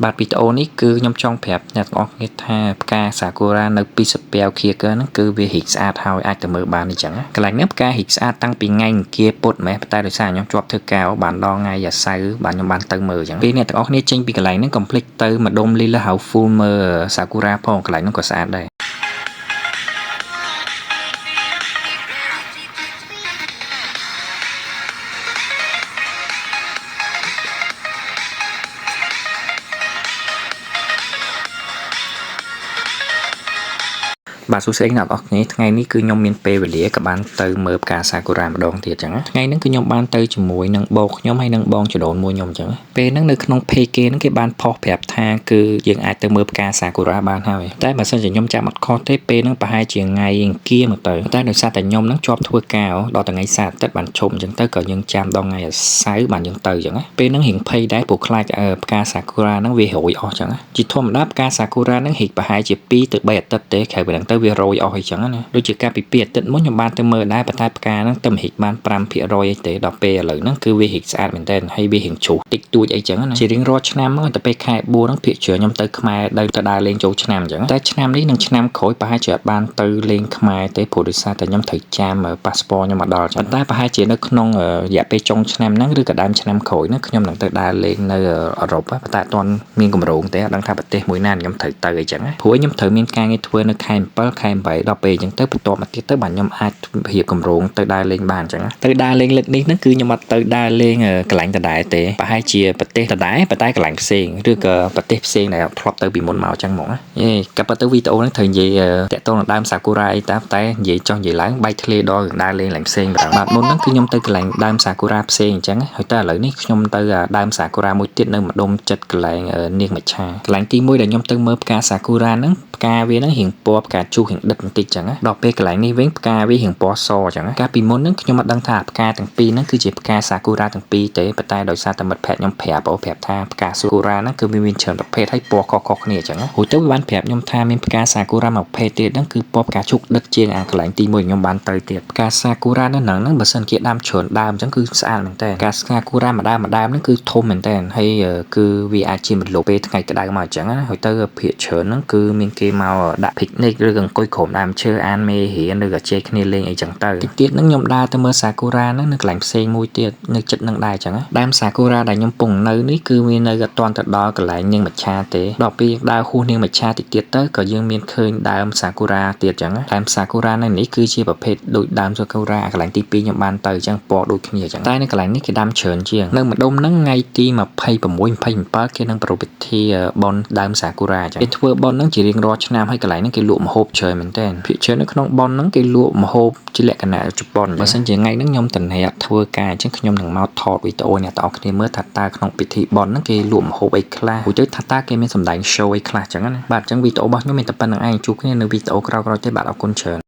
បាទវីដេអូនេះគឺខ្ញុំចង់ប្រាប់អ្នកទាំងអស់គ្នាថាផ្កាសាគូរ៉ានៅពីស្ពាវខៀកហ្នឹងគឺវារីកស្អាតហើយអាចទៅមើលបានអញ្ចឹងកន្លែងនេះផ្ការីកស្អាតតាំងពីថ្ងៃអង្គារពុធម៉េះតែដោយសារខ្ញុំជាប់ធ្វើការបានដល់ថ្ងៃអាសៅរ៍បាទខ្ញុំបានទៅមើលអញ្ចឹងពេលអ្នកទាំងអស់គ្នាចេញពីកន្លែងហ្នឹងកុំភ្លេចទៅម្ដុំលីលាហៅហ្វូលមើលសាគូរ៉ាផងកន្លែងហ្នឹងក៏ស្អាតដែរបាទសួស្តីអ្នកនរគ្នាថ្ងៃនេះគឺខ្ញុំមានពេលវេលាក៏បានទៅមើលផ្កាសាគូរ៉ាម្ដងទៀតអញ្ចឹងថ្ងៃហ្នឹងគឺខ្ញុំបានទៅជាមួយនឹងបងខ្ញុំហើយនឹងបងចដូនមួយខ្ញុំអញ្ចឹងពេលហ្នឹងនៅក្នុង page គេហ្នឹងគេបានផុសប្រាប់ថាគឺយើងអាចទៅមើលផ្កាសាគូរ៉ាបានហើយតែបើសិនជាខ្ញុំចាំអត់ខុសទេពេលហ្នឹងប្រហែលជាថ្ងៃអង្គារមកទៅតែដោយសារតែខ្ញុំហ្នឹងជាប់ធ្វើការដល់ថ្ងៃសៅរ៍អាទិត្យបានឈប់អញ្ចឹងទៅក៏យើងចាំដល់ថ្ងៃសៅរ៍បានយើងទៅអញ្ចឹងពេលហ្នឹងរៀងភ័យដែរព្រោះខ្លាចផ្កាសាគូរ៉ាហ្នឹងវារោយអស់អញ្ចឹងជាធម្មតាផ្កាសាគូរ៉ាហ្នឹងរីកប្រហែលជា2ទៅ3អាទិត្យទេក្រោយពីហ្នឹងទៅវារោយអស់អញ្ចឹងណាដូចជាកាលពី2អាទិត្យមុនខ្ញុំបានទៅមើលដែរប៉ុន្តែផ្កាហ្នឹងទៅរីកបាន5%អីទេដល់ពេលឥឡូវហ្នឹងគឺវារីកស្អាតមែនតើហើយវារៀងជ្រុះតិចតួចអីចឹងណាជារៀងរាល់ឆ្នាំហ្នឹងតែពេលខែ4ហ្នឹងភាគច្រើនខ្ញុំទៅខ្មែរទៅដើរលេងចូលឆ្នាំអញ្ចឹងតែឆ្នាំនេះនិងឆ្នាំក្រោយប្រហែលជាអត់បានទៅលេងខ្មែរទេព្រោះដោយសារតែខ្ញុំត្រូវចាំប៉ាសពតខ្ញុំមកដល់ចឹងតែប្រហែលជានៅក្នុងរយៈពេលចុងឆ្នាំហ្នឹងឬក៏ដើមឆ្នាំក្រោយហ្នឹងខ្ញុំនឹងទៅដើរលេងនៅអឺរ៉ុបប៉ុន្តែអត់ទាន់មានកម្រងទេអត់ដឹងថាប្រទេសមួយណាខ្ញុំត្រូវទៅអីចឹងព្រោះខ្ញុំត្រូវមានការងារធ្វើនៅខែ7ខែ8ដល់ពេលអញ្ចឹងទៅបន្ទាប់មកទៀតទៅបាទខ្ញុំអាចរៀបកម្រងទៅដើរលេងបានអញ្ចឹងទៅដើរលេងលើកនេះហ្នឹងគឺខ្ញុំអត់ទៅដើរលេងកន្លែងដដែលទេប្រហែលជាប្រទេសដដែលប៉ុន្តែកន្លែងផ្សេងឬក៏ប្រទេសផ្សេងដែលធ្លាប់ទៅពីមុនមកអញ្ចឹងហ្មងណាយេកាប់ទៅវីដេអូហ្នឹងត្រូវនិយាយតាក់ទងនឹងដើមសាគូរ៉ាអីតែនិយាយចង់និយាយឡើងបែកធ្លាយដល់ដើរលេងកន្លែងផ្សេងបាទមុនហ្នឹងគឺខ្ញុំទៅកន្លែងដើមសាគូរ៉ាផ្សេងអញ្ចឹងហើយតែឥឡូវនេះខ្ញុំទៅដើមសាគូរ៉ាមួយទៀតនៅម្ដុំចិត្តកន្លែងនាងមច្ឆាកន្លែងទី1ដែលខ្ញុំទៅមើលផ្កាសាគូរ៉ាហ្នឹងផ្កាវាហ្នឹងរៀងពណ៌ផ្កាជូររៀងដិតបន្តិចអញ្ចឹងដល់ពេលកន្លែងនេះវិញផ្កាវារៀងពណ៌សអញ្ចឹងកាលពីមុនហ្នឹងខ្ញុំអត់ដឹងថាផ្កាទាំងពីរហ្នឹងគឺជាផ្កាសាគូរ៉ាទាំងពីរទេប៉ុន្តែដោយសារតែមិត្តភក្តិខ្ញុំប្រាប់ថាផ្កាសាគូរ៉ាហ្នឹងគឺវាមានច្រើនប្រភេទហើយពណ៌ខុសៗគ្នាអញ្ចឹងរួចទៅវាបានប្រាប់ខ្ញុំថាមានផ្កាសាគូរ៉ាមួយប្រភេទទៀតហ្នឹងគឺពណ៌ផ្កាជូរដិតជាងអាកន្លែងទី1ខ្ញុំបានទៅទៀតផ្កាសាគូរ៉ានៅហ្នឹងបើសិនជាដាំច្រើនដើមអញ្ចឹងគឺស្អាតមែនតើផ្កាសាគូរ៉ាម្ដើមហ្នឹងគឺធំមែនតើហើយគឺវាអាចជាម្លប់ពេលថ្ងៃក្តៅមកអញ្ចឹងណាហើយទៅភាគច្រើនហ្នឹងគឺមានគេមកដាក់ picnic ឬក៏អង្គុយក្រោមដើមឈើអានមេរៀនឬក៏ជែកគ្នាលេងអីចឹងទៅតិចទៀតហ្នឹងខ្ញុំដើរទៅមើលសាគូរ៉ាហ្នឹងនៅកន្លែងផ្សេងមួយទៀតនៅចិត្តហ្នឹងដែរចឹងដើមសាគូរ៉ាដែលខ្ញុំពងនៅនេះគឺវានៅអត់ទាន់ទៅដល់កន្លែងនាងមច្ឆាទេដល់ពេលដើរហួសនាងមច្ឆាតិចទៀតទៅក៏យើងមានឃើញដើមសាគូរ៉ាទៀតចឹងដើមសាគូរ៉ានៅនេះគឺជាប្រភេទដូចដើមសាគូរ៉ាកន្លែងទី2ខ្ញុំបានទៅចឹងពណ៌ដូចគ្នាចឹងតែនៅកន្លែងនេះគេដាំច្រើនជាងនៅម្ដុំហ្នឹងថ្ងៃទី26 27គេនឹងប្រារព្ធពិធីបុណ្យដើមសាគូរ៉ាចឹងគេធ្វើបុណ្យហ្នឹងជារៀងរាល់ឆ្នាំហើយកន្លែងហ្នឹងគេលក់ម្ហូបច្រើនមែនតើភាគច្រើននៅក្នុងបុណ្យហ្នឹងគេលក់ម្ហូបជាលក្ខណៈជប៉ុនបើសិនជាថ្ងៃហ្នឹងខ្ញុំតំណែងធ្វើការអញ្ចឹងខ្ញុំនឹងមកថតវីដេអូអ្នកទាំងអស់គ្នាមើលថាតើក្នុងពិធីបុណ្យហ្នឹងគេលក់ម្ហូបអីខ្លះរួចទៅថាតើគេមានសម្ដែង show អីខ្លះអញ្ចឹងណាបាទអញ្ចឹងវីដេអូរបស់ខ្ញុំមានតែប៉ុណ្្នឹងឯងជួបគ្នានៅវីដេអូក្រោយៗទៀតបាទអរគុណច្រើន